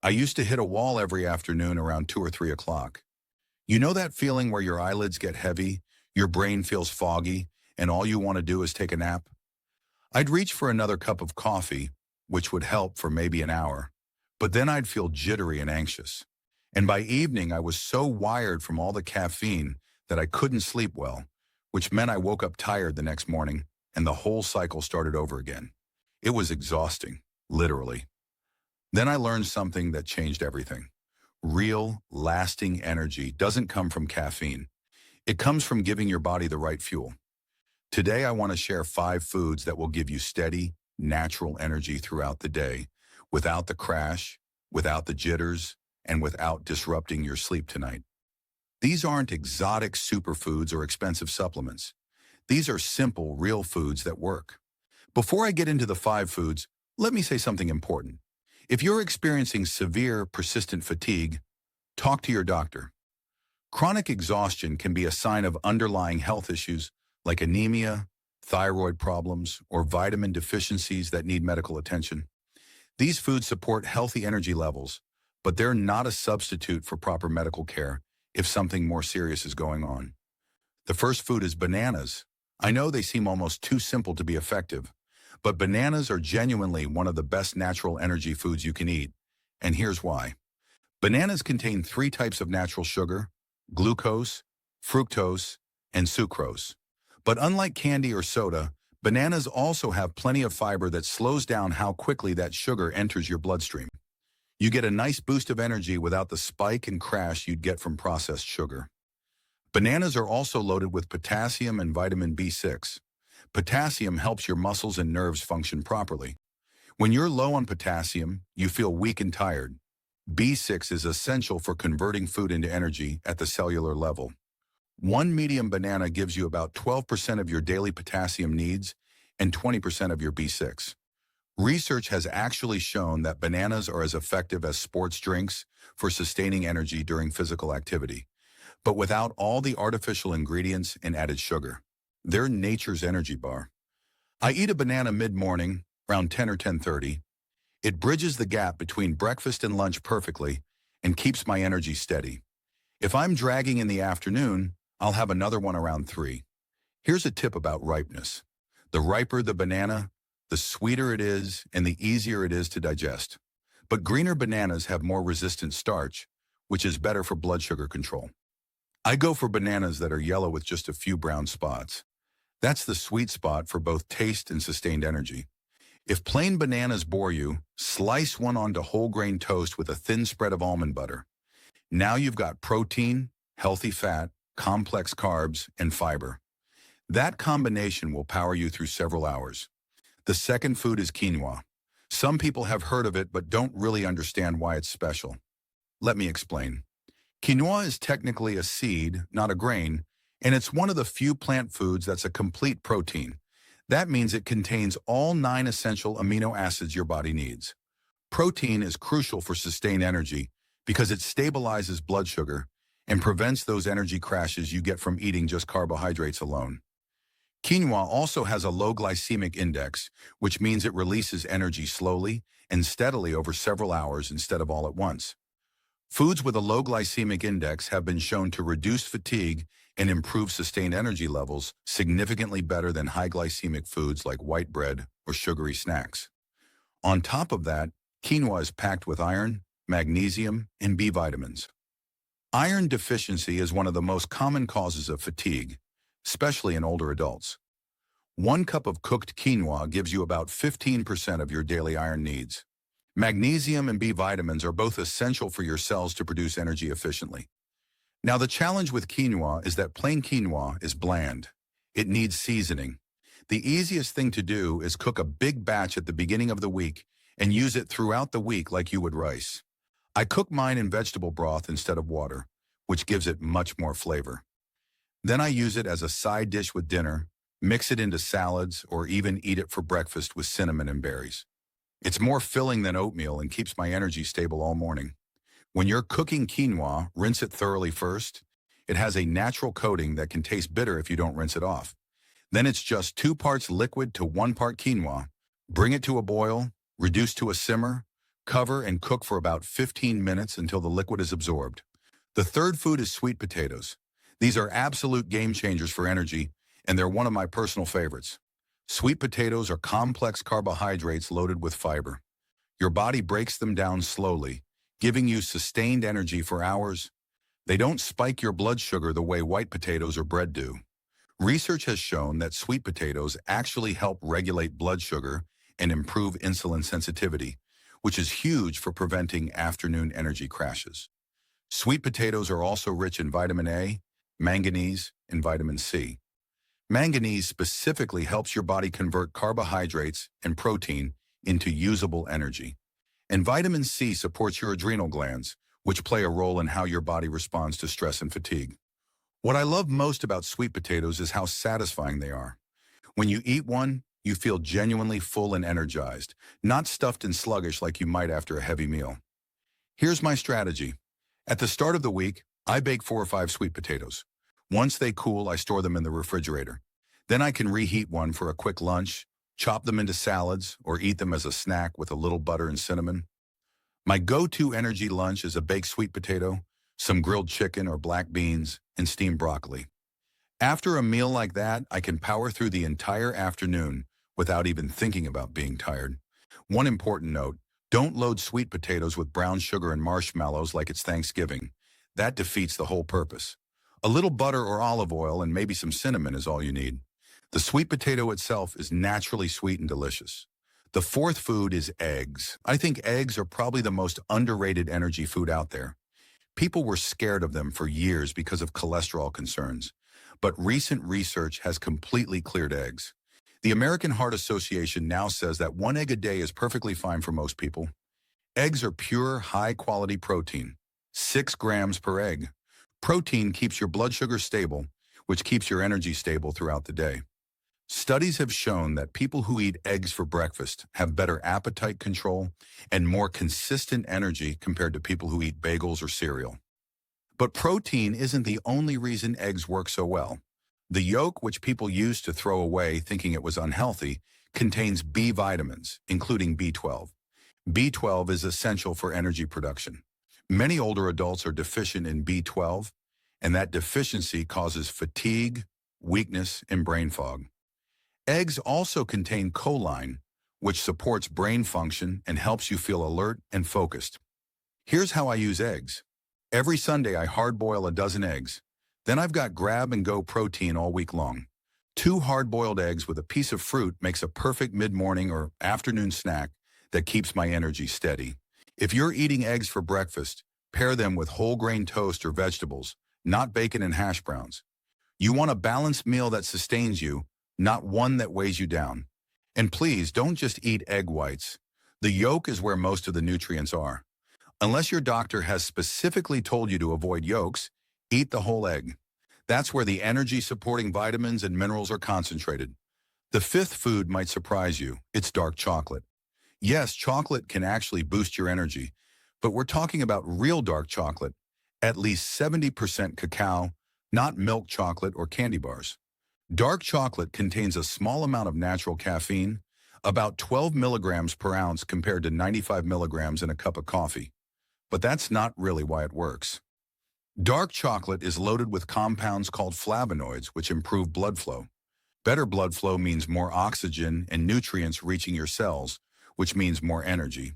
I used to hit a wall every afternoon around 2 or 3 o'clock. You know that feeling where your eyelids get heavy, your brain feels foggy, and all you want to do is take a nap? I'd reach for another cup of coffee, which would help for maybe an hour, but then I'd feel jittery and anxious. And by evening, I was so wired from all the caffeine that I couldn't sleep well, which meant I woke up tired the next morning, and the whole cycle started over again. It was exhausting, literally. Then I learned something that changed everything. Real, lasting energy doesn't come from caffeine. It comes from giving your body the right fuel. Today, I want to share 5 foods that will give you steady, natural energy throughout the day, without the crash, without the jitters, and without disrupting your sleep tonight. These aren't exotic superfoods or expensive supplements. These are simple, real foods that work. Before I get into the 5 foods, let me say something important. If you're experiencing severe, persistent fatigue, talk to your doctor. Chronic exhaustion can be a sign of underlying health issues like anemia, thyroid problems, or vitamin deficiencies that need medical attention. These foods support healthy energy levels, but they're not a substitute for proper medical care if something more serious is going on. The first food is bananas. I know they seem almost too simple to be effective, but bananas are genuinely one of the best natural energy foods you can eat, and here's why. Bananas contain 3 types of natural sugar: glucose, fructose, and sucrose. But unlike candy or soda, bananas also have plenty of fiber that slows down how quickly that sugar enters your bloodstream. You get a nice boost of energy without the spike and crash you'd get from processed sugar. Bananas are also loaded with potassium and vitamin B6. Potassium helps your muscles and nerves function properly. When you're low on potassium, you feel weak and tired. B6 is essential for converting food into energy at the cellular level. One medium banana gives you about 12% of your daily potassium needs and 20% of your B6. Research has actually shown that bananas are as effective as sports drinks for sustaining energy during physical activity, but without all the artificial ingredients and added sugar. They're nature's energy bar. I eat a banana mid-morning, around 10 or 10:30. It bridges the gap between breakfast and lunch perfectly and keeps my energy steady. If I'm dragging in the afternoon, I'll have another one around 3. Here's a tip about ripeness. The riper the banana, the sweeter it is and the easier it is to digest. But greener bananas have more resistant starch, which is better for blood sugar control. I go for bananas that are yellow with just a few brown spots. That's the sweet spot for both taste and sustained energy. If plain bananas bore you, slice one onto whole grain toast with a thin spread of almond butter. Now you've got protein, healthy fat, complex carbs, and fiber. That combination will power you through several hours. The second food is quinoa. Some people have heard of it but don't really understand why it's special. Let me explain. Quinoa is technically a seed, not a grain, and it's one of the few plant foods that's a complete protein. That means it contains all 9 essential amino acids your body needs. Protein is crucial for sustained energy because it stabilizes blood sugar and prevents those energy crashes you get from eating just carbohydrates alone. Quinoa also has a low glycemic index, which means it releases energy slowly and steadily over several hours instead of all at once. Foods with a low glycemic index have been shown to reduce fatigue and improve sustained energy levels significantly better than high glycemic foods like white bread or sugary snacks. On top of that, quinoa is packed with iron, magnesium, and B vitamins. Iron deficiency is one of the most common causes of fatigue, especially in older adults. 1 cup of cooked quinoa gives you about 15% of your daily iron needs. Magnesium and B vitamins are both essential for your cells to produce energy efficiently. Now, the challenge with quinoa is that plain quinoa is bland. It needs seasoning. The easiest thing to do is cook a big batch at the beginning of the week and use it throughout the week like you would rice. I cook mine in vegetable broth instead of water, which gives it much more flavor. Then I use it as a side dish with dinner, mix it into salads, or even eat it for breakfast with cinnamon and berries. It's more filling than oatmeal and keeps my energy stable all morning. When you're cooking quinoa, rinse it thoroughly first. It has a natural coating that can taste bitter if you don't rinse it off. Then it's just 2 parts liquid to 1 part quinoa. Bring it to a boil, reduce to a simmer, Cover and cook for about 15 minutes until the liquid is absorbed. The third food is sweet potatoes. These are absolute game changers for energy, and they're one of my personal favorites. Sweet potatoes are complex carbohydrates loaded with fiber. Your body breaks them down slowly, giving you sustained energy for hours. They don't spike your blood sugar the way white potatoes or bread do. Research has shown that sweet potatoes actually help regulate blood sugar and improve insulin sensitivity, which is huge for preventing afternoon energy crashes. Sweet potatoes are also rich in vitamin A, manganese, and vitamin C. Manganese specifically helps your body convert carbohydrates and protein into usable energy. And vitamin C supports your adrenal glands, which play a role in how your body responds to stress and fatigue. What I love most about sweet potatoes is how satisfying they are. When you eat one, you feel genuinely full and energized, not stuffed and sluggish like you might after a heavy meal. Here's my strategy. At the start of the week, I bake 4 or 5 sweet potatoes. Once they cool, I store them in the refrigerator. Then I can reheat one for a quick lunch, chop them into salads, or eat them as a snack with a little butter and cinnamon. My go-to energy lunch is a baked sweet potato, some grilled chicken or black beans, and steamed broccoli. After a meal like that, I can power through the entire afternoon without even thinking about being tired. One important note, don't load sweet potatoes with brown sugar and marshmallows like it's Thanksgiving. That defeats the whole purpose. A little butter or olive oil and maybe some cinnamon is all you need. The sweet potato itself is naturally sweet and delicious. The fourth food is eggs. I think eggs are probably the most underrated energy food out there. People were scared of them for years because of cholesterol concerns, but recent research has completely cleared eggs. The American Heart Association now says that 1 egg a day is perfectly fine for most people. Eggs are pure, high-quality protein, 6 grams per egg. Protein keeps your blood sugar stable, which keeps your energy stable throughout the day. Studies have shown that people who eat eggs for breakfast have better appetite control and more consistent energy compared to people who eat bagels or cereal. But protein isn't the only reason eggs work so well. The yolk, which people used to throw away thinking it was unhealthy, contains B vitamins, including B12. B12 is essential for energy production. Many older adults are deficient in B12, and that deficiency causes fatigue, weakness, and brain fog. Eggs also contain choline, which supports brain function and helps you feel alert and focused. Here's how I use eggs. Every Sunday, I hard-boil a dozen eggs. Then I've got grab-and-go protein all week long. 2 hard-boiled eggs with a piece of fruit makes a perfect mid-morning or afternoon snack that keeps my energy steady. If you're eating eggs for breakfast, pair them with whole grain toast or vegetables, not bacon and hash browns. You want a balanced meal that sustains you, not one that weighs you down. And please, don't just eat egg whites. The yolk is where most of the nutrients are. Unless your doctor has specifically told you to avoid yolks, eat the whole egg. That's where the energy-supporting vitamins and minerals are concentrated. The fifth food might surprise you. It's dark chocolate. Yes, chocolate can actually boost your energy, but we're talking about real dark chocolate, at least 70% cacao, not milk chocolate or candy bars. Dark chocolate contains a small amount of natural caffeine, about 12 milligrams per ounce compared to 95 milligrams in a cup of coffee. But that's not really why it works. Dark chocolate is loaded with compounds called flavonoids, which improve blood flow. Better blood flow means more oxygen and nutrients reaching your cells, which means more energy.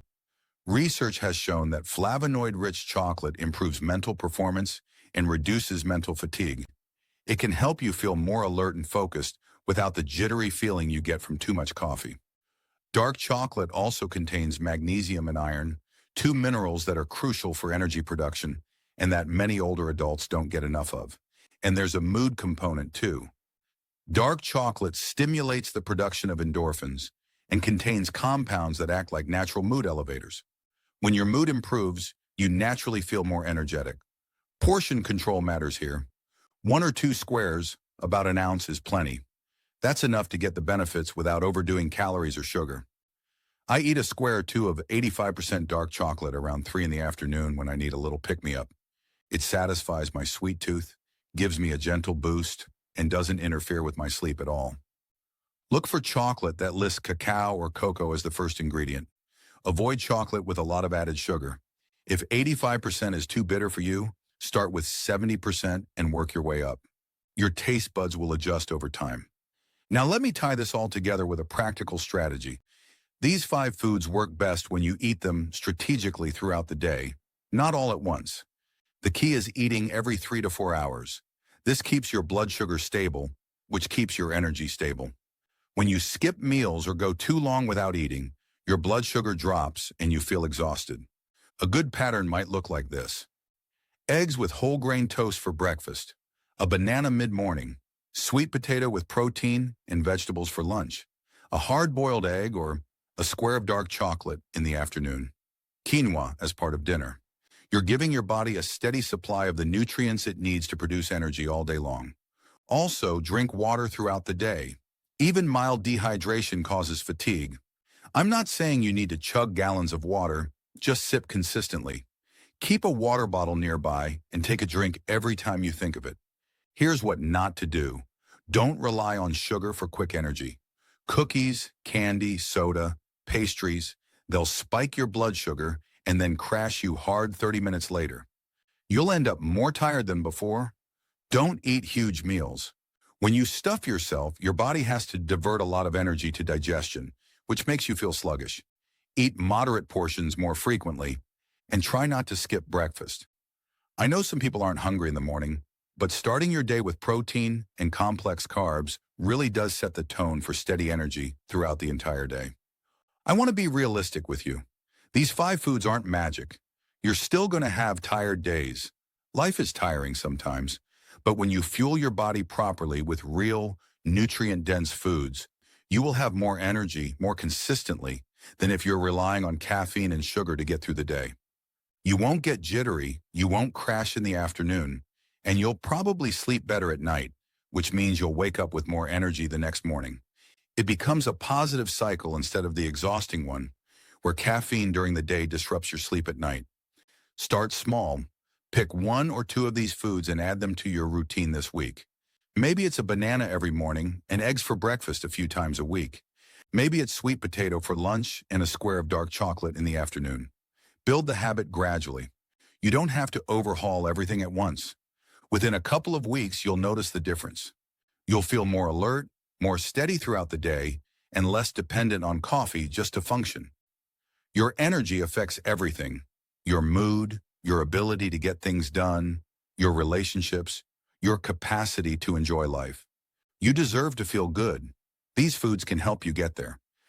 Research has shown that flavonoid-rich chocolate improves mental performance and reduces mental fatigue. It can help you feel more alert and focused without the jittery feeling you get from too much coffee. Dark chocolate also contains magnesium and iron, 2 minerals that are crucial for energy production and that many older adults don't get enough of. And there's a mood component too. Dark chocolate stimulates the production of endorphins and contains compounds that act like natural mood elevators. When your mood improves, you naturally feel more energetic. Portion control matters here. 1 or 2 squares, about an ounce, is plenty. That's enough to get the benefits without overdoing calories or sugar. I eat a square or 2 of 85% dark chocolate around 3 in the afternoon when I need a little pick-me-up. It satisfies my sweet tooth, gives me a gentle boost, and doesn't interfere with my sleep at all. Look for chocolate that lists cacao or cocoa as the first ingredient. Avoid chocolate with a lot of added sugar. If 85% is too bitter for you, start with 70% and work your way up. Your taste buds will adjust over time. Now let me tie this all together with a practical strategy. These 5 foods work best when you eat them strategically throughout the day, not all at once. The key is eating every 3 to 4 hours. This keeps your blood sugar stable, which keeps your energy stable. When you skip meals or go too long without eating, your blood sugar drops and you feel exhausted. A good pattern might look like this: eggs with whole grain toast for breakfast, a banana mid-morning, sweet potato with protein and vegetables for lunch, a hard-boiled egg or a square of dark chocolate in the afternoon, quinoa as part of dinner. You're giving your body a steady supply of the nutrients it needs to produce energy all day long. Also, drink water throughout the day. Even mild dehydration causes fatigue. I'm not saying you need to chug gallons of water, just sip consistently. Keep a water bottle nearby and take a drink every time you think of it. Here's what not to do. Don't rely on sugar for quick energy. Cookies, candy, soda, pastries, they'll spike your blood sugar and then crash you hard 30 minutes later. You'll end up more tired than before. Don't eat huge meals. When you stuff yourself, your body has to divert a lot of energy to digestion, which makes you feel sluggish. Eat moderate portions more frequently, and try not to skip breakfast. I know some people aren't hungry in the morning, but starting your day with protein and complex carbs really does set the tone for steady energy throughout the entire day. I want to be realistic with you. These 5 foods aren't magic. You're still going to have tired days. Life is tiring sometimes, but when you fuel your body properly with real, nutrient-dense foods, you will have more energy more consistently than if you're relying on caffeine and sugar to get through the day. You won't get jittery, you won't crash in the afternoon, and you'll probably sleep better at night, which means you'll wake up with more energy the next morning. It becomes a positive cycle instead of the exhausting one, where caffeine during the day disrupts your sleep at night. Start small. Pick 1 or 2 of these foods and add them to your routine this week. Maybe it's a banana every morning and eggs for breakfast a few times a week. Maybe it's sweet potato for lunch and a square of dark chocolate in the afternoon. Build the habit gradually. You don't have to overhaul everything at once. Within a couple of weeks, you'll notice the difference. You'll feel more alert, more steady throughout the day, and less dependent on coffee just to function. Your energy affects everything: your mood, your ability to get things done, your relationships, your capacity to enjoy life. You deserve to feel good. These foods can help you get there.